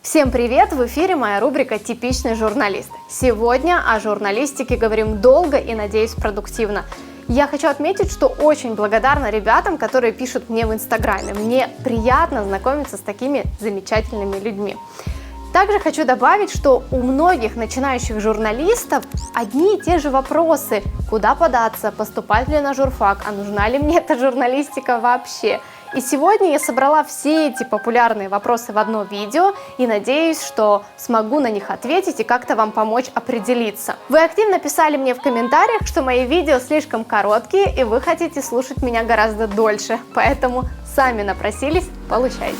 Всем привет! В эфире моя рубрика «Типичный журналист». Сегодня о журналистике говорим долго и, надеюсь, продуктивно. Я хочу отметить, что очень благодарна ребятам, которые пишут мне в Инстаграме. Мне приятно знакомиться с такими замечательными людьми. Также хочу добавить, что у многих начинающих журналистов одни и те же вопросы. Куда податься, поступать ли на журфак, а нужна ли мне эта журналистика вообще? И сегодня я собрала все эти популярные вопросы в одно видео и надеюсь, что смогу на них ответить и как-то вам помочь определиться. Вы активно писали мне в комментариях, что мои видео слишком короткие и вы хотите слушать меня гораздо дольше, поэтому сами напросились, получайте.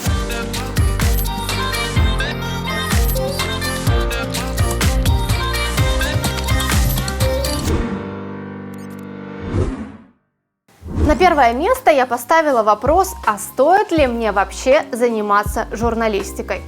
На первое место я поставила вопрос, а стоит ли мне вообще заниматься журналистикой?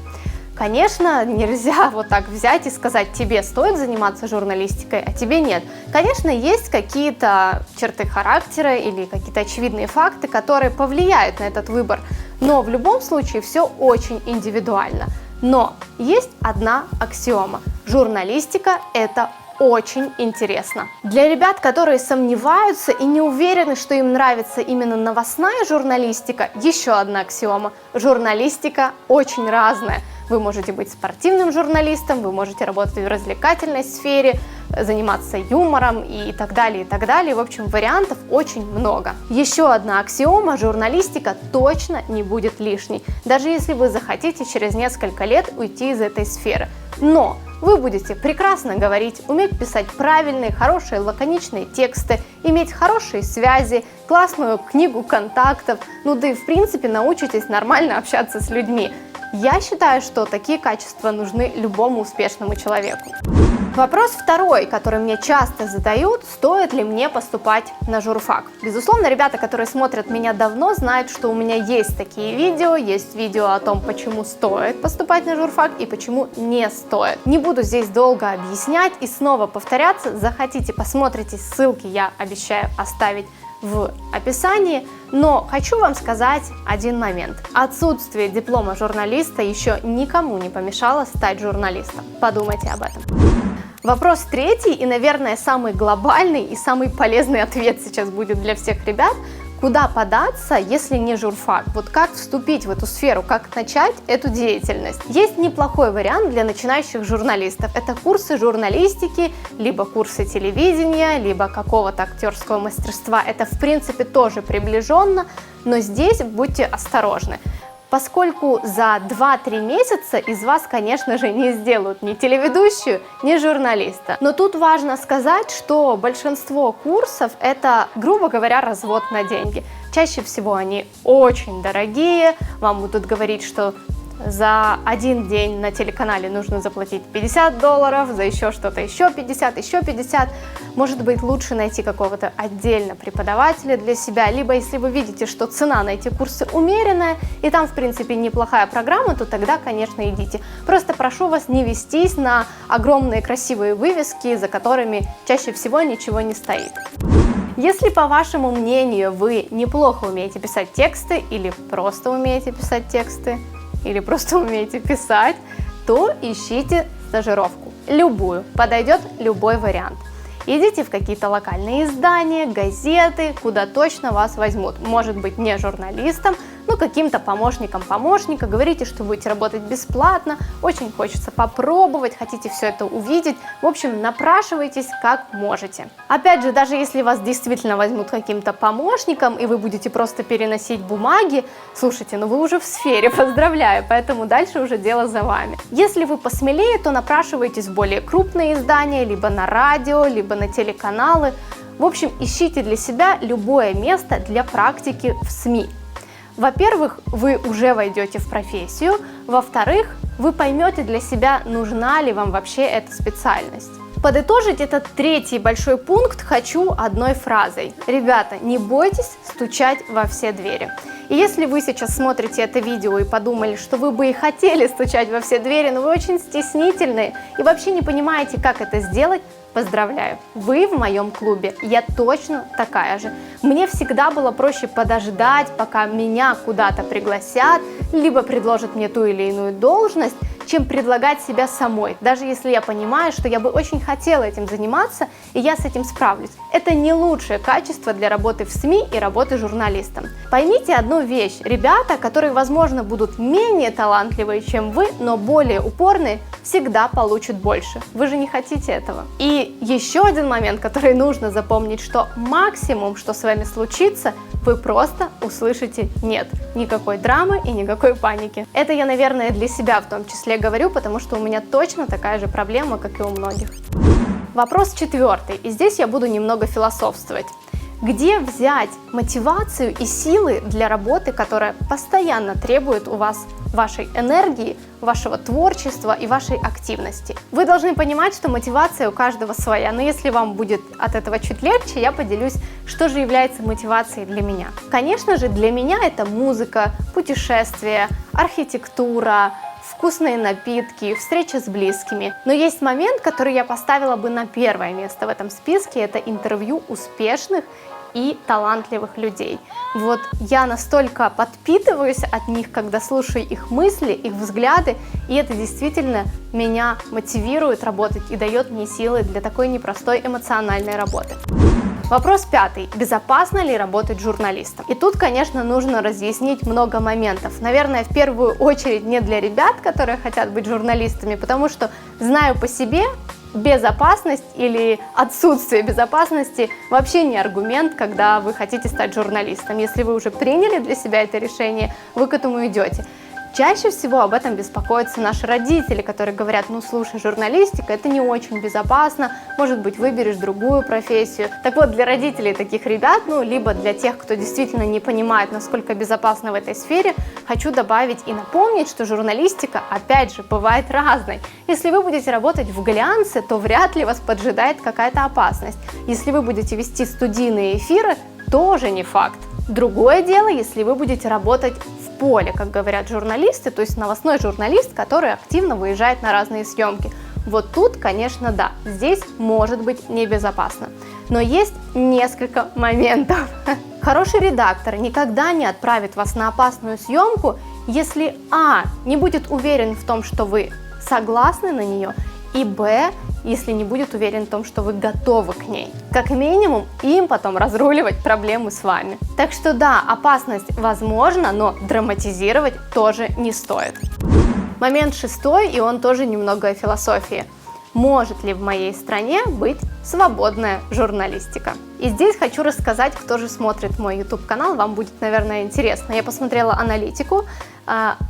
Конечно, нельзя вот так взять и сказать, тебе стоит заниматься журналистикой, а тебе нет. Конечно, есть какие-то черты характера или какие-то очевидные факты, которые повлияют на этот выбор, но в любом случае все очень индивидуально. Но есть одна аксиома – журналистика – это очень интересно. Для ребят, которые сомневаются и не уверены, что им нравится именно новостная журналистика, еще одна аксиома – журналистика очень разная. Вы можете быть спортивным журналистом, вы можете работать в развлекательной сфере, заниматься юмором и так далее, и так далее. В общем, вариантов очень много. Еще одна аксиома – журналистика точно не будет лишней, даже если вы захотите через несколько лет уйти из этой сферы. Но вы будете прекрасно говорить, уметь писать правильные, хорошие, лаконичные тексты, иметь хорошие связи, классную книгу контактов, ну да и в принципе научитесь нормально общаться с людьми. Я считаю, что такие качества нужны любому успешному человеку. Вопрос второй, который мне часто задают, стоит ли мне поступать на журфак. Безусловно, ребята, которые смотрят меня давно, знают, что у меня есть такие видео, есть видео о том, почему стоит поступать на журфак и почему не стоит. Не буду здесь долго объяснять и снова повторяться, захотите, посмотрите, ссылки я обещаю оставить в описании, но хочу вам сказать один момент. Отсутствие диплома журналиста еще никому не помешало стать журналистом. Подумайте об этом. Вопрос третий и, наверное, самый глобальный и самый полезный ответ сейчас будет для всех ребят. Куда податься, если не журфак? Вот как вступить в эту сферу, как начать эту деятельность? Есть неплохой вариант для начинающих журналистов. Это курсы журналистики, либо курсы телевидения, либо какого-то актерского мастерства. Это, в принципе, тоже приближенно, но здесь будьте осторожны. Поскольку за 2-3 месяца из вас, конечно же, не сделают ни телеведущую, ни журналиста. Но тут важно сказать, что большинство курсов – это, грубо говоря, развод на деньги. Чаще всего они очень дорогие, вам будут говорить, что за один день на телеканале нужно заплатить $50, за еще что-то еще 50, еще 50. Может быть, лучше найти какого-то отдельно преподавателя для себя, либо если вы видите, что цена на эти курсы умеренная, и там, в принципе, неплохая программа, то тогда, конечно, идите. Просто прошу вас не вестись на огромные красивые вывески, за которыми чаще всего ничего не стоит. Если, по вашему мнению, вы неплохо умеете писать тексты или просто умеете писать тексты, или просто умеете писать, то ищите стажировку. Любую, подойдет любой вариант. Идите в какие-то локальные издания, газеты, куда точно вас возьмут. Может быть, не журналистом, но каким-то помощником помощника. Говорите, что будете работать бесплатно, очень хочется попробовать, хотите все это увидеть. В общем, напрашивайтесь как можете. Опять же, даже если вас действительно возьмут каким-то помощником, и вы будете просто переносить бумаги, слушайте, ну вы уже в сфере, поздравляю, поэтому дальше уже дело за вами. Если вы посмелее, то напрашивайтесь в более крупные издания, либо на радио, либо на телеканалы. В общем, ищите для себя любое место для практики в СМИ. Во-первых, вы уже войдете в профессию, во-вторых, вы поймете для себя, нужна ли вам вообще эта специальность. Подытожить этот третий большой пункт хочу одной фразой. Ребята, не бойтесь стучать во все двери. И если вы сейчас смотрите это видео и подумали, что вы бы и хотели стучать во все двери, но вы очень стеснительные и вообще не понимаете, как это сделать, поздравляю, вы в моем клубе, я точно такая же. Мне всегда было проще подождать, пока меня куда-то пригласят, либо предложат мне ту или иную должность, чем предлагать себя самой, даже если я понимаю, что я бы очень хотела этим заниматься, и я с этим справлюсь. Это не лучшее качество для работы в СМИ и работы журналистом. Поймите одну вещь. Ребята, которые, возможно, будут менее талантливые, чем вы, но более упорные, всегда получат больше. Вы же не хотите этого. И еще один момент, который нужно запомнить, что максимум, что с вами случится, вы просто услышите «нет». Никакой драмы и никакой паники. Это я, наверное, для себя в том числе говорю, потому что у меня точно такая же проблема, как и у многих. Вопрос 4. И здесь я буду немного философствовать. Где взять мотивацию и силы для работы, которая постоянно требует у вас вашей энергии, вашего творчества и вашей активности? Вы должны понимать, что мотивация у каждого своя, но если вам будет от этого чуть легче, я поделюсь, что же является мотивацией для меня. Конечно же, для меня это музыка, путешествия, архитектура, вкусные напитки, встреча с близкими. Но есть момент, который я поставила бы на первое место в этом списке, это интервью успешных и талантливых людей. Вот я настолько подпитываюсь от них, когда слушаю их мысли, их взгляды, и это действительно меня мотивирует работать и дает мне силы для такой непростой эмоциональной работы. Вопрос 5. Безопасно ли работать журналистом? И тут, конечно, нужно разъяснить много моментов. Наверное, в первую очередь не для ребят, которые хотят быть журналистами, потому что знаю по себе, безопасность или отсутствие безопасности вообще не аргумент, когда вы хотите стать журналистом. Если вы уже приняли для себя это решение, вы к этому идете. Чаще всего об этом беспокоятся наши родители, которые говорят: ну слушай, журналистика это не очень безопасно, может быть выберешь другую профессию. Так вот, для родителей таких ребят, либо для тех, кто действительно не понимает, насколько безопасно в этой сфере, хочу добавить и напомнить, что журналистика, опять же, бывает разной. Если вы будете работать в глянце, то вряд ли вас поджидает какая-то опасность. Если вы будете вести студийные эфиры, тоже не факт. Другое дело, если вы будете работать в поле, как говорят журналисты, то есть новостной журналист, который активно выезжает на разные съемки. Вот тут, конечно, да, здесь может быть небезопасно. Но есть несколько моментов. Хороший редактор никогда не отправит вас на опасную съемку, если не будет уверен в том, что вы согласны на нее, и если не будет уверен в том, что вы готовы к ней. Как минимум, им потом разруливать проблемы с вами. Так что да, опасность возможна, но драматизировать тоже не стоит. Момент 6, и он тоже немного о философии. Может ли в моей стране быть свободная журналистика? И здесь хочу рассказать, кто же смотрит мой YouTube-канал, вам будет, наверное, интересно. Я посмотрела аналитику.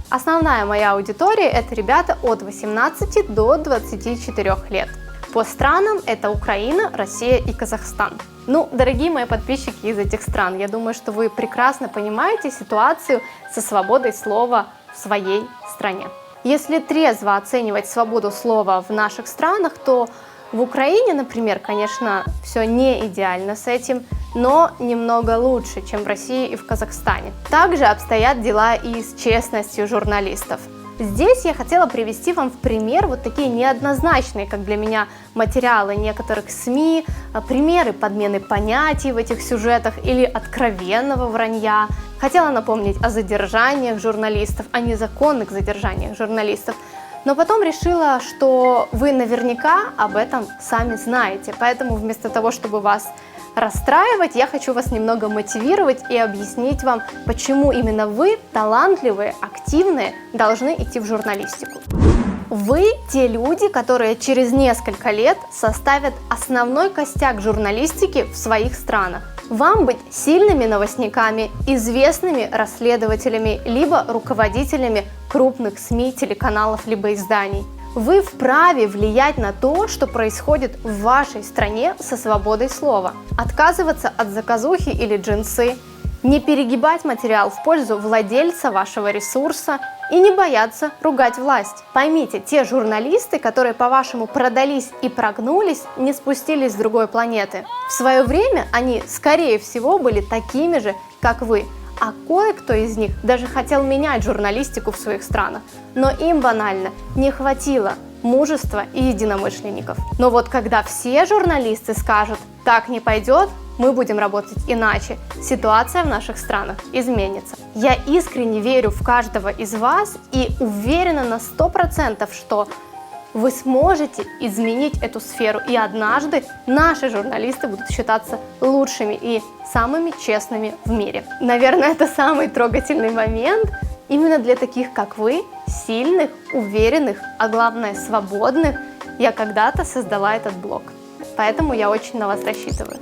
Основная моя аудитория – это ребята от 18 до 24 лет. По странам это Украина, Россия и Казахстан. Дорогие мои подписчики из этих стран, я думаю, что вы прекрасно понимаете ситуацию со свободой слова в своей стране. Если трезво оценивать свободу слова в наших странах, то в Украине, например, конечно, все не идеально с этим, но немного лучше, чем в России и в Казахстане. Также обстоят дела и с честностью журналистов. Здесь я хотела привести вам в пример вот такие неоднозначные, как для меня, материалы некоторых СМИ, примеры подмены понятий в этих сюжетах или откровенного вранья. Хотела напомнить о задержаниях журналистов, о незаконных задержаниях журналистов. Но потом решила, что вы наверняка об этом сами знаете. Поэтому вместо того, чтобы вас расстраивать, я хочу вас немного мотивировать и объяснить вам, почему именно вы, талантливые, активные, должны идти в журналистику. Вы те люди, которые через несколько лет составят основной костяк журналистики в своих странах. Вам быть сильными новостниками, известными расследователями, либо руководителями крупных СМИ, телеканалов, либо изданий. Вы вправе влиять на то, что происходит в вашей стране со свободой слова. Отказываться от заказухи или джинсы, не перегибать материал в пользу владельца вашего ресурса и не бояться ругать власть. Поймите, те журналисты, которые, по-вашему, продались и прогнулись, не спустились с другой планеты. В свое время они, скорее всего, были такими же, как вы. А кое-кто из них даже хотел менять журналистику в своих странах. Но им банально не хватило мужества и единомышленников. Но вот когда все журналисты скажут: так не пойдет, мы будем работать иначе, ситуация в наших странах изменится. Я искренне верю в каждого из вас и уверена на 100%, что вы сможете изменить эту сферу, и однажды наши журналисты будут считаться лучшими и самыми честными в мире. Наверное, это самый трогательный момент именно для таких, как вы, сильных, уверенных, а главное, свободных. Я когда-то создала этот блог, поэтому я очень на вас рассчитываю.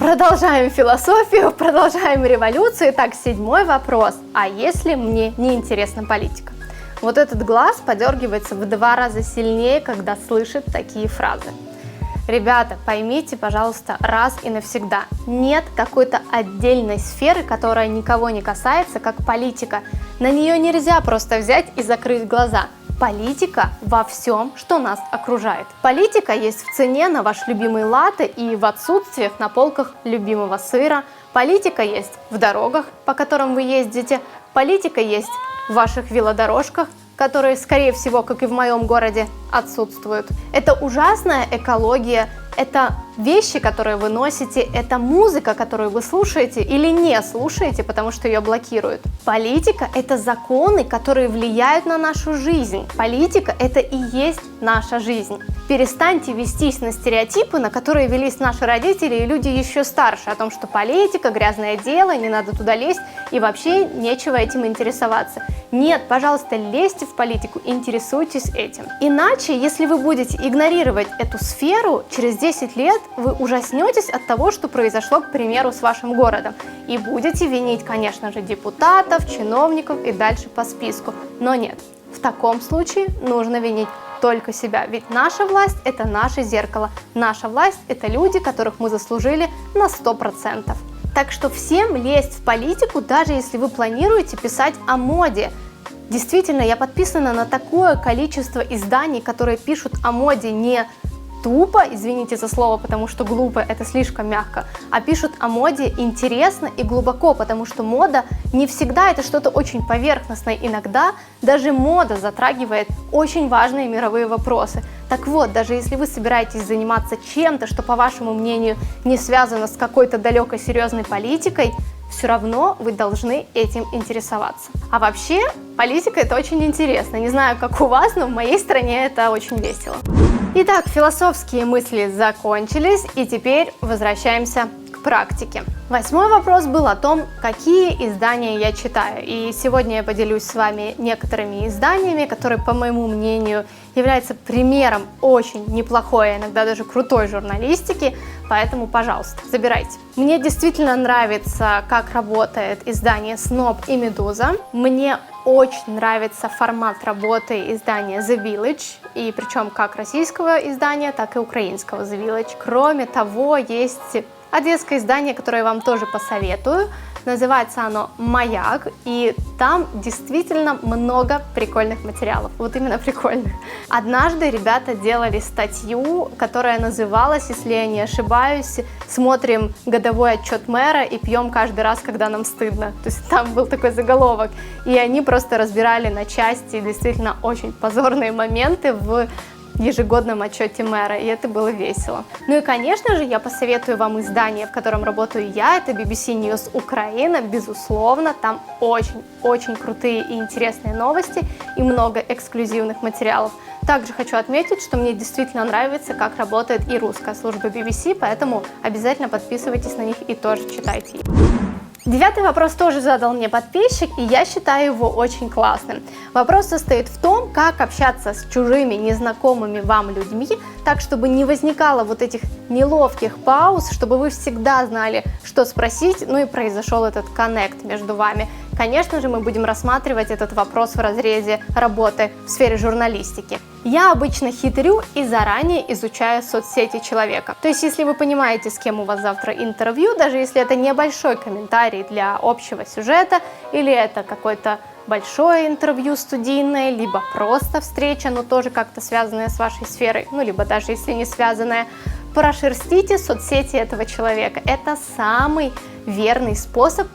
Продолжаем философию, продолжаем революцию. Итак, 7-й вопрос. А если мне не интересна политика? Вот этот глаз подергивается в 2 раза сильнее, когда слышит такие фразы. Ребята, поймите, пожалуйста, раз и навсегда, нет какой-то отдельной сферы, которая никого не касается, как политика. На нее нельзя просто взять и закрыть глаза. Политика во всем, что нас окружает. Политика есть в цене на ваш любимый латте и в отсутствиях на полках любимого сыра. Политика есть в дорогах, по которым вы ездите. Политика есть в ваших велодорожках, которые, скорее всего, как и в моем городе, отсутствуют. Это ужасная экология, это вещи, которые вы носите, это музыка, которую вы слушаете или не слушаете, потому что ее блокируют. Политика – это законы, которые влияют на нашу жизнь. Политика – это и есть наша жизнь. Перестаньте вестись на стереотипы, на которые велись наши родители и люди еще старше, о том, что политика – грязное дело, не надо туда лезть и вообще нечего этим интересоваться. Нет, пожалуйста, лезьте в политику, интересуйтесь этим. Иначе, если вы будете игнорировать эту сферу, через 10 лет вы ужаснетесь от того, что произошло, к примеру, с вашим городом. И будете винить, конечно же, депутатов, чиновников и дальше по списку. Но нет, в таком случае нужно винить только себя. Ведь наша власть – это наше зеркало. Наша власть – это люди, которых мы заслужили на 100%. Так что всем лезть в политику, даже если вы планируете писать о моде. Действительно, я подписана на такое количество изданий, которые пишут о моде не тупо, извините за слово, потому что глупо, это слишком мягко, а пишут о моде интересно и глубоко, потому что мода не всегда это что-то очень поверхностное, иногда даже мода затрагивает очень важные мировые вопросы. Так вот, даже если вы собираетесь заниматься чем-то, что, по вашему мнению, не связано с какой-то далекой серьезной политикой, все равно вы должны этим интересоваться. А вообще, политика – это очень интересно. Не знаю, как у вас, но в моей стране это очень весело. Итак, философские мысли закончились, и теперь возвращаемся к практике. 8-й вопрос был о том, какие издания я читаю. И сегодня я поделюсь с вами некоторыми изданиями, которые, по моему мнению, являются примером очень неплохой, иногда даже крутой журналистики, поэтому, пожалуйста, забирайте. Мне действительно нравится, как работает издание Snob и Медуза. Мне очень нравится формат работы издания The Village, и причем как российского издания, так и украинского The Village. Кроме того, есть одесское издание, которое я вам тоже посоветую. Называется оно «Маяк», и там действительно много прикольных материалов, вот именно прикольных. Однажды ребята делали статью, которая называлась, если я не ошибаюсь, «Смотрим годовой отчет мэра и пьем каждый раз, когда нам стыдно». То есть там был такой заголовок, и они просто разбирали на части действительно очень позорные моменты в ежегодном отчете мэра, и это было весело. Ну и, конечно же, я посоветую вам издание, в котором работаю я, это BBC News Украина, безусловно, там очень крутые и интересные новости и много эксклюзивных материалов. Также хочу отметить, что мне действительно нравится, как работает и русская служба BBC, поэтому обязательно подписывайтесь на них и тоже читайте их. 9-й вопрос тоже задал мне подписчик, и я считаю его очень классным. Вопрос состоит в том, как общаться с чужими, незнакомыми вам людьми, так, чтобы не возникало вот этих неловких пауз, чтобы вы всегда знали, что спросить, ну и произошел этот коннект между вами. Конечно же, мы будем рассматривать этот вопрос в разрезе работы в сфере журналистики. Я обычно хитрю и заранее изучаю соцсети человека. То есть, если вы понимаете, с кем у вас завтра интервью, даже если это небольшой комментарий для общего сюжета, или это какой-то большое интервью студийное, либо просто встреча, но тоже как-то связанная с вашей сферой, ну, либо даже если не связанная, прошерстите соцсети этого человека. Это самый верный способ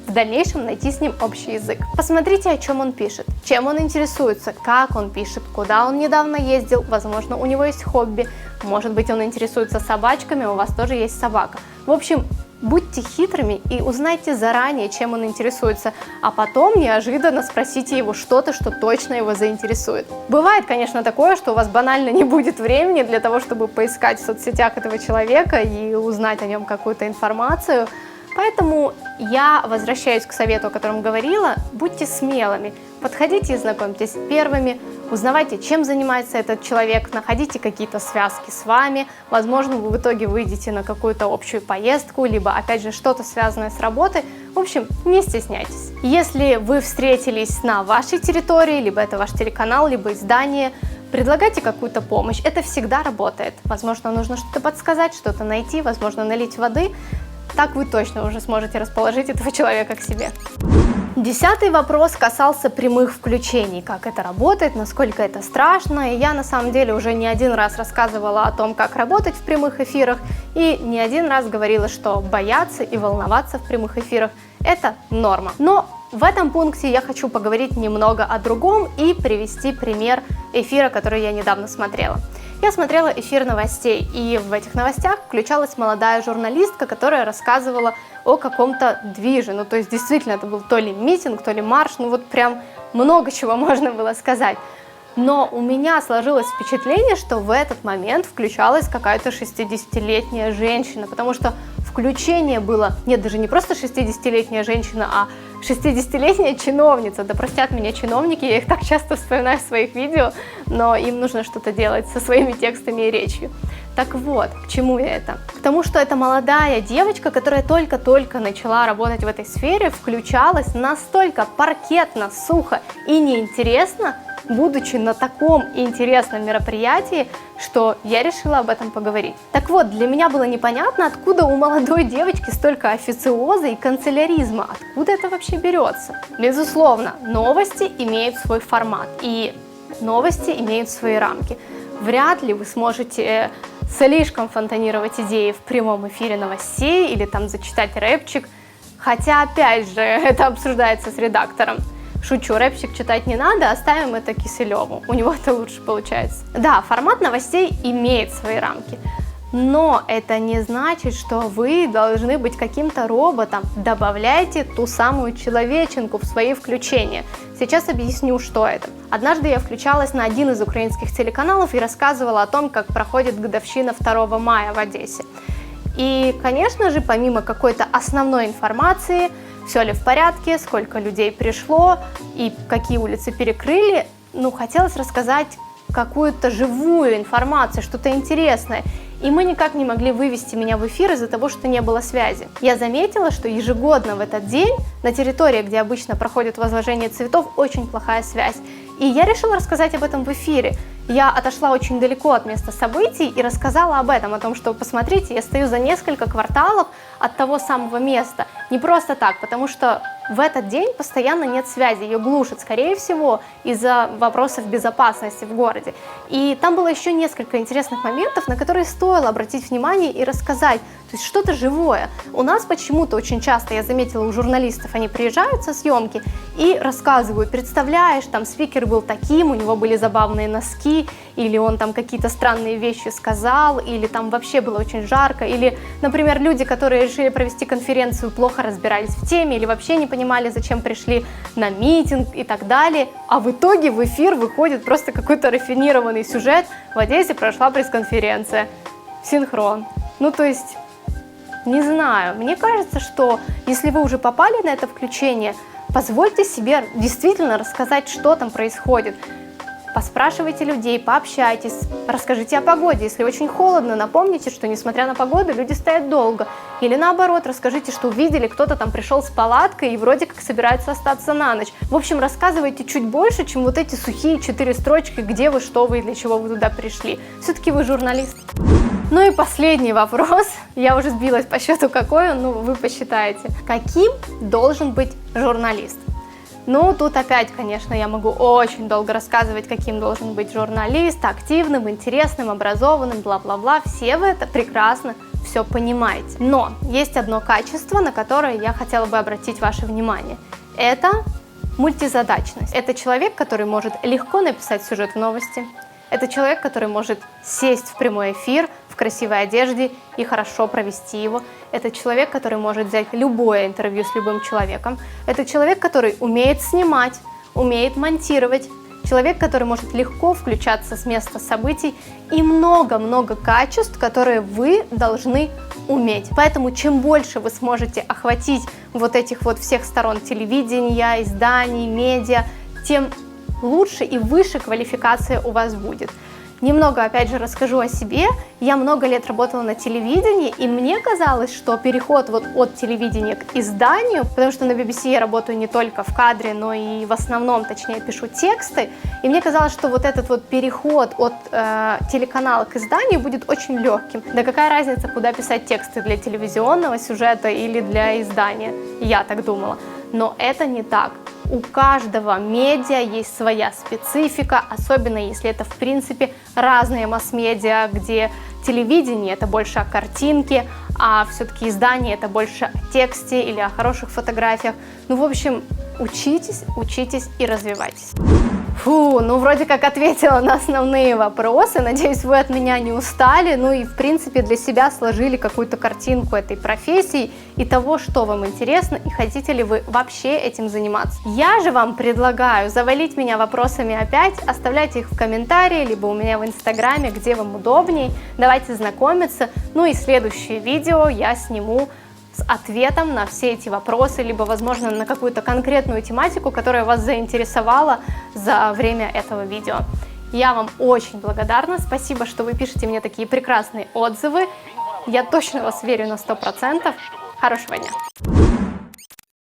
в дальнейшем найти с ним общий язык. Посмотрите, о чем он пишет, чем он интересуется, как он пишет, куда он недавно ездил, возможно, у него есть хобби, может быть, он интересуется собачками, у вас тоже есть собака. В общем, Будьте хитрыми и узнайте заранее, чем он интересуется, а потом неожиданно спросите его что-то, что точно его заинтересует. Бывает, конечно, такое, что у вас банально не будет времени для того, чтобы поискать в соцсетях этого человека и узнать о нем какую-то информацию. Поэтому я возвращаюсь к совету, о котором говорила. Будьте смелыми, подходите и знакомьтесь первыми, узнавайте, чем занимается этот человек, находите какие-то связки с вами. Возможно, вы в итоге выйдете на какую-то общую поездку, либо, опять же, что-то связанное с работой. В общем, не стесняйтесь. Если вы встретились на вашей территории, либо это ваш телеканал, либо издание, предлагайте какую-то помощь. Это всегда работает. Возможно, нужно что-то подсказать, что-то найти, возможно, налить воды. Так вы точно уже сможете расположить этого человека к себе. 10-й вопрос касался прямых включений, как это работает, насколько это страшно. И я на самом деле уже не один раз рассказывала о том, как работать в прямых эфирах, и не один раз говорила, что бояться и волноваться в прямых эфирах – это норма. Но в этом пункте я хочу поговорить немного о другом и привести пример эфира, который я недавно смотрела. Я смотрела эфир новостей, и в этих новостях включалась молодая журналистка, которая рассказывала о каком-то движе. Ну, то есть, действительно, это был то ли митинг, то ли марш, ну вот прям много чего можно было сказать. Но у меня сложилось впечатление, что в этот момент включалась какая-то 60-летняя женщина, потому что включение было, нет, даже не просто 60-летняя женщина, а 60-летняя чиновница. Да простят меня чиновники, я их так часто вспоминаю в своих видео, но им нужно что-то делать со своими текстами и речью. Так вот, к чему я это? К тому, что эта молодая девочка, которая только-только начала работать в этой сфере, включалась настолько паркетно, сухо и неинтересно, будучи на таком интересном мероприятии, что я решила об этом поговорить. Так вот, для меня было непонятно, откуда у молодой девочки столько официоза и канцеляризма, откуда это вообще берется. Безусловно, новости имеют свой формат, и новости имеют свои рамки. Вряд ли вы сможете слишком фонтанировать идеи в прямом эфире новостей или там зачитать рэпчик, хотя, опять же, это обсуждается с редактором. Шучу, рэпчик читать не надо, оставим это Киселеву, у него это лучше получается. Да, формат новостей имеет свои рамки, но это не значит, что вы должны быть каким-то роботом. Добавляйте ту самую человеченку в свои включения. Сейчас объясню, что это. Однажды я включалась на один из украинских телеканалов и рассказывала о том, как проходит годовщина 2 мая в Одессе. И, конечно же, помимо какой-то основной информации, все ли в порядке, сколько людей пришло и какие улицы перекрыли, хотелось рассказать какую-то живую информацию, что-то интересное. И мы никак не могли вывести меня в эфир из-за того, что не было связи. Я заметила, что ежегодно в этот день на территории, где обычно проходит возложение цветов, очень плохая связь. И я решила рассказать об этом в эфире. Я отошла очень далеко от места событий и рассказала об этом, о том, что, посмотрите, я стою за несколько кварталов от того самого места. Не просто так, потому что в этот день постоянно нет связи, ее глушат, скорее всего, из-за вопросов безопасности в городе. И там было еще несколько интересных моментов, на которые стоило обратить внимание и рассказать. То есть что-то живое. У нас почему-то очень часто, я заметила у журналистов, они приезжают со съемки и рассказывают, представляешь, там спикер был таким, у него были забавные носки, или он там какие-то странные вещи сказал, или там вообще было очень жарко, или, например, люди, которые решили провести конференцию, плохо разбирались в теме, или вообще не понимали, зачем пришли на митинг и так далее, а в итоге в эфир выходит просто какой-то рафинированный сюжет: в Одессе прошла пресс-конференция, синхрон. То есть, не знаю, мне кажется, что если вы уже попали на это включение, позвольте себе действительно рассказать, что там происходит. Поспрашивайте людей, пообщайтесь, расскажите о погоде. Если очень холодно, напомните, что несмотря на погоду, люди стоят долго. Или наоборот, расскажите, что увидели, кто-то там пришел с палаткой и вроде как собирается остаться на ночь. В общем, рассказывайте чуть больше, чем вот эти сухие 4 строчки, где вы, что вы и для чего вы туда пришли. Все-таки вы журналист. И последний вопрос. Я уже сбилась по счету какой он, вы посчитаете. Каким должен быть журналист? Тут опять, конечно, я могу очень долго рассказывать, каким должен быть журналист: активным, интересным, образованным, бла-бла-бла. Все вы это прекрасно все понимаете. Но есть одно качество, на которое я хотела бы обратить ваше внимание. Это мультизадачность. Это человек, который может легко написать сюжет в новости. Это человек, который может сесть в прямой эфир, красивой одежде и хорошо провести его. Это человек, который может взять любое интервью с любым человеком. Это человек, который умеет снимать, умеет монтировать. Человек, который может легко включаться с места событий, и много-много качеств, которые вы должны уметь. Поэтому чем больше вы сможете охватить вот этих вот всех сторон телевидения, изданий, медиа, тем лучше и выше квалификация у вас будет. Немного, опять же, расскажу о себе. Я много лет работала на телевидении, и мне казалось, что переход вот от телевидения к изданию, потому что на BBC я работаю не только в кадре, но и в основном, точнее, пишу тексты, и мне казалось, что вот этот вот переход от телеканала к изданию будет очень легким. Да какая разница, куда писать тексты, для телевизионного сюжета или для издания? Я так думала. Но это не так. У каждого медиа есть своя специфика, особенно если это, в принципе, разные масс-медиа, где телевидение — это больше о картинке, а все-таки издание — это больше о тексте или о хороших фотографиях. Ну, в общем, учитесь, учитесь и развивайтесь. Фу, ну вроде как ответила на основные вопросы, надеюсь, вы от меня не устали, ну и в принципе для себя сложили какую-то картинку этой профессии и того, что вам интересно и хотите ли вы вообще этим заниматься. Я же вам предлагаю завалить меня вопросами опять, оставляйте их в комментарии, либо у меня в инстаграме, где вам удобней, давайте знакомиться, ну и следующее видео я сниму с ответом на все эти вопросы, либо, возможно, на какую-то конкретную тематику, которая вас заинтересовала за время этого видео. Я вам очень благодарна, спасибо, что вы пишете мне такие прекрасные отзывы. Я точно вас верю на 100%. Хорошего дня!